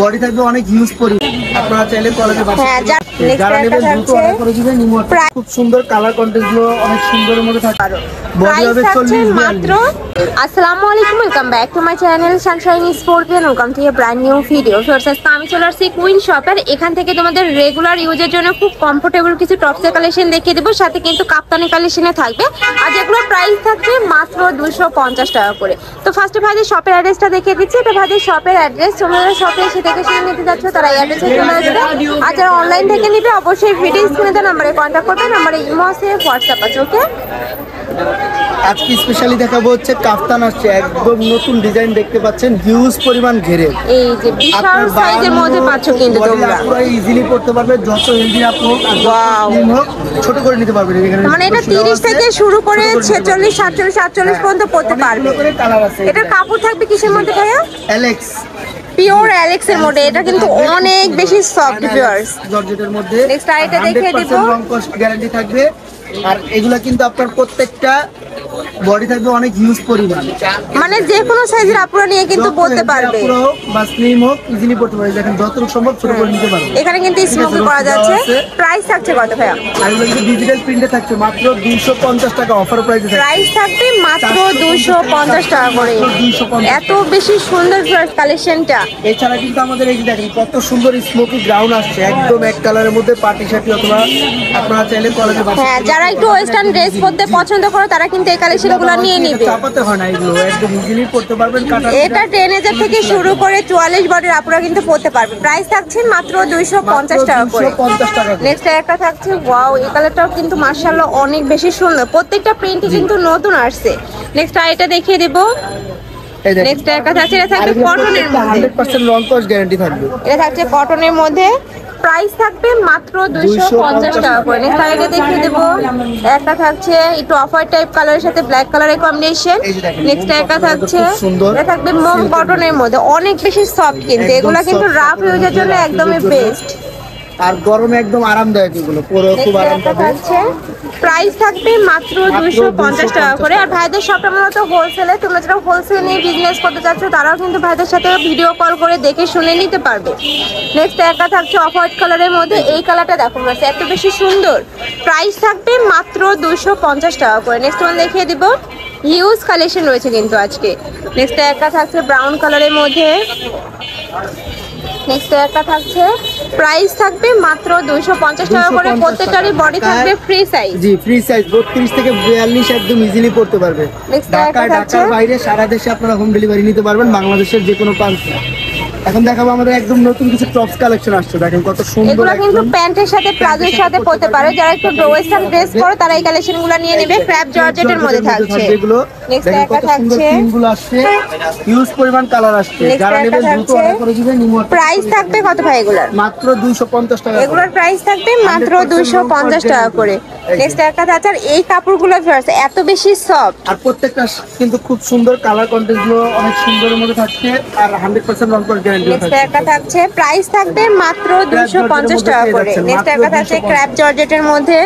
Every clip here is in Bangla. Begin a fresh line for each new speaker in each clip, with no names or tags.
বডি থাকবে অনেক হিউজ পরিমাণ। আপনারা চাইলে কলেজে যারা নেবেন দ্রুত অর্ডার করে দিবেন। খুব সুন্দর কালার কন্টেন্ট গুলো অনেক সুন্দরের মধ্যে থাকে। বডি হবে 40
মাত্র। আসসালামু আলাইকুম, welcome back to my channel Sunshine sports, welcome to A brand new video. First আমি চলে আসছি কুইন শপের। এখান থেকে তোমাদের রেগুলার ইউজের জন্য খুব কমফোর্টেবল কিছু টপসের কালেকশন দেখিয়ে দেবো, সাথে কিন্তু কাপ্তানি কালেকশনে থাকবে। আর যেগুলোর প্রাইস থাকছে মাত্র 250 টাকা করে। তো ফার্স্টে ভাইদের শপের অ্যাড্রেসটা দেখিয়ে দিচ্ছি। এটা ভাইদের শপের অ্যাড্রেস, তোমরা শপে এসে দেখে শুনে নিতে যাচ্ছ তারা এই অ্যাড্রেসে চলে আসবে। আর যারা অনলাইন থেকে নিবে অবশ্যই ভিডিও স্ক্রিনে দেওয়া নাম্বারে কন্ট্যাক্ট করবে। নাম্বারে ইমো আছে, হোয়াটসঅ্যাপ আছে। ওকে,
আজকে স্পেশালি দেখাবো হচ্ছে কাফতান আসছে, একদম নতুন ডিজাইন দেখতে পাচ্ছেন, হিউজ পরিমাণ ঘেরে।
এই যে বিশাল সাইজের মধ্যে পাচ্ছ কিন্তু তোমরা
পুরো ইজিলি পড়তে পারবে, যত হেলদি আপনি হোক আর স্লিম হোক ছোট করে নিতে পারবেন। এখানে
মানে এটা 30 থেকে শুরু করে 46, 47, 48 পর্যন্ত পড়তে পারবে।
কালার আছে।
এটা কাপড় থাকবে কিসের মধ্যে ভাইয়া?
অ্যালেক্স,
পিওর অ্যালেক্স এর মধ্যে। এটা কিন্তু অনেক বেশি সফট ভিউয়ার্স,
জর্জেটের মধ্যে।
নেক্সট আইটা দেখিয়ে দিব,
রং কস্ট গ্যারান্টি থাকবে। আর এগুলা কিন্তু আপনার প্রত্যেকটা বডি থাকবে অনেক হিউজ পরিমাণ,
মানে যে কোনো সাইজের আপুরা নিয়ে কিন্তু পড়তে পারবে,
পুরো হোক বা স্লিম হোক ইজিলি পড়তে পারবে। দেখেন যতটুকু সম্ভব ছোট করে নিতে পারবে।
এখানে কিন্তু স্মোকি করা যাচ্ছে। প্রাইস থাকছে কত ভাইয়া?
আর এগুলো কিন্তু ডিজিটাল প্রিন্টে থাকছে মাত্র 250 টাকা অফার প্রাইসে।
প্রাইস থাকবে মাত্র 250 টাকা করে।
250
এত বেশি সুন্দর কালেকশনটা।
এছাড়া কিন্তু আমাদের এই যে দেখেন কত সুন্দর স্মোকি গ্রাউন্ড আসছে, একদম এক কালারের মধ্যে পার্টি শার্টি অথবা আপনারা চাইলে কলেজে
হ্যাঁ, যারা একটু ওয়েস্টার্ন ড্রেস পরতে পছন্দ করে তারা কিন্তু এই কালেকশনগুলো নিয়ে নিবে।
চাপাতে হয় না, এগুলো একদম ইজিলি পড়তে পারবেন।
এটা 10,000 থেকে শুরু করে 44 বডির আপুরা কিন্তু পড়তে পারবে। প্রাইস থাকছে মাত্র 250 টাকা করে। নেক্সট একটা থাকছে, ওয়াও, এই কালারটাও কিন্তু মাশাআল্লাহ অনেক বেশি সুন্দর। প্রত্যেকটা প্রিন্টই কিন্তু নতুন আসছে। নেক্সট আইটা দেখিয়ে দেব। নেক্সট একটা থাকছে, এটা থাকবে কটনের মধ্যে,
100% লং কস্ট গ্যারান্টি থাকবে।
এটা থাকছে কটনের মধ্যে। প্রাইস থাকবে মাত্র 250 টাকা করে। নেক্সট আইটা দেখিয়ে দেব। একটা থাকছে একটু অফ হোয়াইট টাইপ কালারের সাথে ব্ল্যাক কালারের কম্বিনেশন। নেক্সট একটা থাকছে, এটা থাকবে মোম কটনের মধ্যে, অনেক বেশি সফট কিন্তু এগুলা কিন্তু রাফ ইউজের জন্য একদমই বেস্ট।
আর গরমে একদম আরামদায়ক, এগুলো পরে খুব আরাম পাবে।
প্রাইস থাকবে মাত্র 250 টাকা করে। আর ভাইদের শপটা মূলত হোলসেলে, তোমরা যারা হোলসেল নিয়ে বিজনেস করতে চাচ্ছ তারাও কিন্তু ভাইদের সাথে ভিডিও কল করে দেখে শুনে নিতে পারবে। নেক্সট একটা থাকছে অফ হোয়াইট কালারের মধ্যে, এই কালারটা দেখো এত বেশি সুন্দর। প্রাইস থাকবে মাত্র 250 টাকা করে। নেক্সট ওয়ান দেখিয়ে দিব, হিউজ কালেকশন রয়েছে কিন্তু আজকে। নেক্সট একটা থাকছে ব্রাউন কালারের মধ্যে। নেক্সট একটা থাকছে, প্রাইস থাকবে মাত্র 250 টাকা করে। প্রত্যেকটারই বডি থাকবে ফ্রি সাইজ।
জি, ফ্রি সাইজ 32 থেকে 42 একদম ইজিলি পড়তে পারবে। ঢাকার বাইরে সারা দেশে আপনারা হোম ডেলিভারি নিতে পারবেন, বাংলাদেশের যে কোনো প্রান্তে। এখন দেখাবো আমাদের একদম নতুন কিছু টপস কালেকশন আসছে, দেখেন কত সুন্দর।
এগুলো কিন্তু প্যান্টের সাথে প্লাজোর সাথে পরতে পারে, যারা একটু ওয়েস্টার্ন ড্রেস পরে তারা এই কালেকশনগুলো নিয়ে নেবে। ক্র্যাপ জর্জেটের মধ্যে থাকছে
এগুলো।
নেক্সট
দেখেন
একটা
কত সুন্দর
থাকছে,
পিনগুলো আসছে, হিউজ পরিমাণ কালার আসছে। যারা নেবেন দ্রুত অর্ডার করে দিবেন।
প্রাইস থাকবে কত ভাই এগুলোর?
মাত্র 250 টাকা।
এগুলোর প্রাইস থাকবে মাত্র 250 টাকা করে। নেক্সট একটা থাকছে, আর এই কাপড়গুলো এত বেশি সফট,
আর প্রত্যেকটা কিন্তু খুব সুন্দর কালার কন্টেন্ট গুলো অনেক সুন্দরের মধ্যে থাকছে, আর 100% লং কস্ট গ্যারান্টি থাকছে।
নেক্সট একটা থাকছে, প্রাইস থাকবে মাত্র 250 টাকা করে। নেক্সট একটা থাকছে ক্র্যাপ জর্জেটের মধ্যে।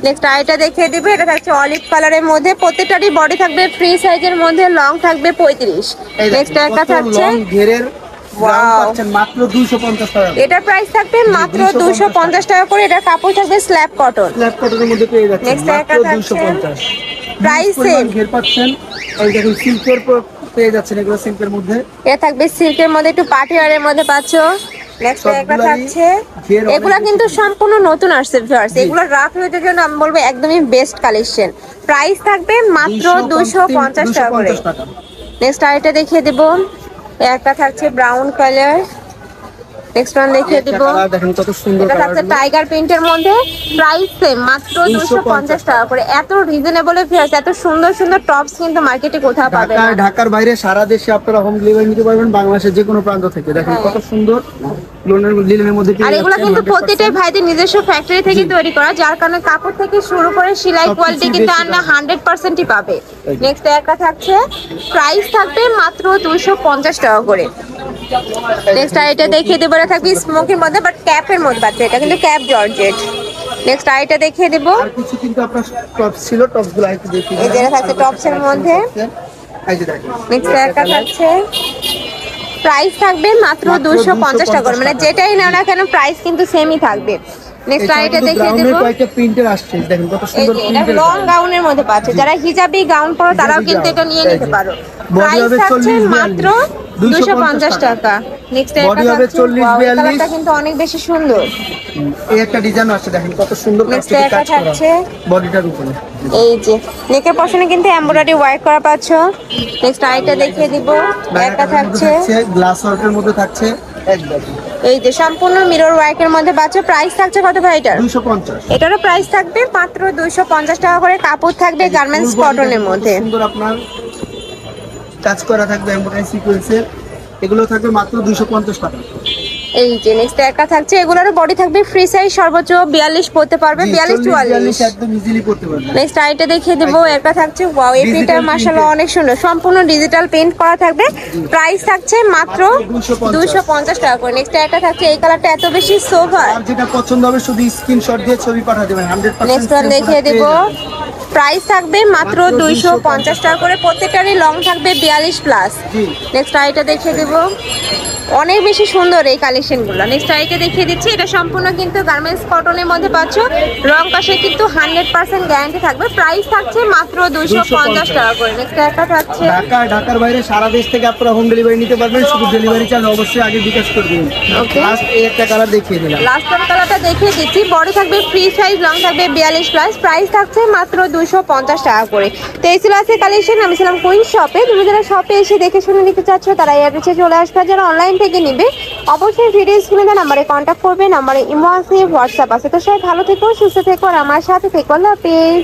নেক্সট আইটা দেখিয়ে দিবে, এটা থাকছে অলিভ কালারের মধ্যে। প্রত্যেকটারই বডি থাকবে ফ্রি সাইজের মধ্যে, লং থাকবে 35। নেক্সট একটা থাকছে,
মাত্র 250 টাকা।
এটার প্রাইস থাকবে মাত্র 250 টাকা করে। এটার কাপড় থাকবে স্ল্যাব কটন।
স্ল্যাব কটনের মধ্যে পেয়ে যাচ্ছেন
নেক্সট একটা থাকছে,
250।
Price same.
ঘের পাচ্ছেন, এই দেখুন সিল্কের পেয়ে যাচ্ছেন, এগুলো সিল্কের মধ্যে।
এটা থাকবে সিল্কের মধ্যে, একটু পার্টি ওয়্যারের মধ্যে পাচ্ছো। নেক্সট একটা থাকছে, এগুলা কিন্তু সম্পূর্ণ নতুন আসছে ভিউয়ার্স। এগুলো রাফ ইউজের জন্য আমি বলবো একদমই বেস্ট কালেকশন। প্রাইস থাকবে মাত্র 250 টাকা করে। নেক্সট আইটা দেখিয়ে দেব, একটা থাকছে ব্রাউন কালার। নেক্সট ওয়ান দেখিয়ে দিব,
দেখেন কত সুন্দর।
এটা থাকছে টাইগার প্রিন্টের মধ্যে। প্রাইস সেম, মাত্র 250 টাকা করে। এত রিজনেবল ভিউয়ার্স, এত সুন্দর সুন্দর টপস কিন্তু মার্কেটে কোথাও পাবেন না।
ঢাকার বাইরে সারা দেশে আপনারা হোম ডেলিভারি নিতে পারবেন, বাংলাদেশের যে কোনো প্রান্ত থেকে। দেখেন কত সুন্দর লিনেনের মধ্যে।
আর এগুলো কিন্তু প্রত্যেকটাই ভাইদের নিজস্ব ফ্যাক্টরি থেকে তৈরি করা, যার কারণে কাপড় থেকে শুরু করে সেলাই কোয়ালিটি কিন্তু আমরা 100%ই পাবে। নেক্সট একটা থাকছে, প্রাইস থাকবে মাত্র 250 টাকা করে। নেক্সট আইটা দেখিয়ে দেবো, এটা থাকবে স্মোকের মধ্যে বাট ক্যাপের মধ্যে পাচ্ছে। এটা কিন্তু ক্যাপ জর্জেট। নেক্সট আইটা দেখিয়ে দেবো,
আর কিছু কিন্তু আপনার টপস ছিল, টপসগুলো একটু দেখিয়ে
এই যে থাকছে টপসের মধ্যে।
এই যে দেখেন
নেক্সট একটা থাকছে, প্রাইস থাকবে মাত্র 250 টাকা করে, মানে যেটাই নাও না কেন প্রাইস কিন্তু সেমই থাকবে। নেক্সট আইটা দেখিয়ে দেব,
কয়েকটা প্রিন্টের আসছে, দেখেন কত সুন্দর
এটা
প্রিন্টের।
লং গাউনের মধ্যে পাচ্ছে, যারা হিজাবি গাউন পরো তারাও কিন্তু এটা নিয়ে নিতে পারো। প্রাইস থাকছে মাত্র 250 টাকা। নেক্সট
বডি হবে 40-42,
কালারটা কিন্তু অনেক বেশি সুন্দর।
এই একটা ডিজাইন আছে, দেখেন কত সুন্দর
নেক্সট
কাজ
একটা
করা
থাকছে
বডিটার উপরে।
এই যে নেকের পশনে কিন্তু এমব্রয়ডারি ওয়ার্ক করা পাচ্ছো। নেক্সট আইটা দেখিয়ে দিব, একটা থাকছে
গ্লাস ওয়ার্কের মধ্যে থাকছে একদম,
এই যে সম্পূর্ণ মিরর ওয়ার্কের মধ্যে পাচ্ছো। প্রাইস থাকছে কত ভাই এটার?
250।
এটারও প্রাইস থাকবে মাত্র 250 টাকা করে। কাপড় থাকবে গার্মেন্টস কটনের মধ্যে,
সুন্দর আপনার কাজ করা থাকবে এমব্রয়ডারি সিকোয়েন্সের, এগুলো থাকবে মাত্র 250 টাকা।
এই যে নেক্সট একটা থাকছে, এগুলোরও বডি থাকবে ফ্রি সাইজ, সর্বোচ্চ 42 পড়তে পারবে, 42-44
একদম ইজিলি করতে পারবেন।
নেক্সট আইটা দেখিয়ে দেবো, একটা থাকছে ওয়াও, এই প্রিন্টটা মাশাআল্লাহ অনেক সুন্দর, সম্পূর্ণ ডিজিটাল প্রিন্ট করা থাকবে। প্রাইস থাকছে মাত্র 250 টাকা করে। নেক্সট একটা থাকছে, এই কালারটা এত বেশি সোভার,
আর যেটা পছন্দ হবে শুধু স্ক্রিনশট দিয়ে ছবি পাঠিয়ে দেবেন, 100%।
নেক্সট ওয়ান দেখিয়ে দেবো, প্রাইস থাকবে মাত্র 250 টাকা করে। প্রত্যেকটারই লং থাকবে 42+। নেক্সট আইটা দেখিয়ে দেবো, অনেক বেশি সুন্দর এই কালেকশনগুলো। নেক্সট আইটা দেখিয়ে দিচ্ছি, এটা সম্পূর্ণ কিন্তু গার্মেন্টস কটনের মধ্যে পাচ্ছ, রং পাশে কিন্তু 100% গ্যারান্টি থাকবে। প্রাইস থাকছে মাত্র 250 টাকা করে। নেক্সট একটা থাকছে
ঢাকার বাইরে সারা দেশ থেকে আপনারা হোম ডেলিভারি নিতে পারবেন, শুধু ডেলিভারি চার্জ অবশ্যই আগে বিকাশ করে দিন।
ওকে,
লাস্ট এই একটা কালার দেখিয়ে দিলাম,
লাস্ট কালারটা দেখিয়ে দিচ্ছি, বড় থাকবে ফ্রি সাইজ, লং থাকবে 42+, প্রাইস থাকছে মাত্র 250 টাকা করে। তো এই ছিল আছে কালেকশন। আমি ছিলাম কুইন শপে। তুমি যারা শপে এসে দেখে শুনে নিতে চাচ্ছ তারা অ্যাড্রেসে চলে আসবে, যারা অনলাইন থেকে নিবে অবশ্যই ভিডিও স্ক্রিনে দেওয়া নাম্বারে কন্ট্যাক্ট করবে। নাম্বারে ইমো আছে, হোয়াটসঅ্যাপ আছে। তো সবাই ভালো থেকো, সুস্থ থেকো আর আমার সাথে থেকো। আল্লাহ হাফেজ।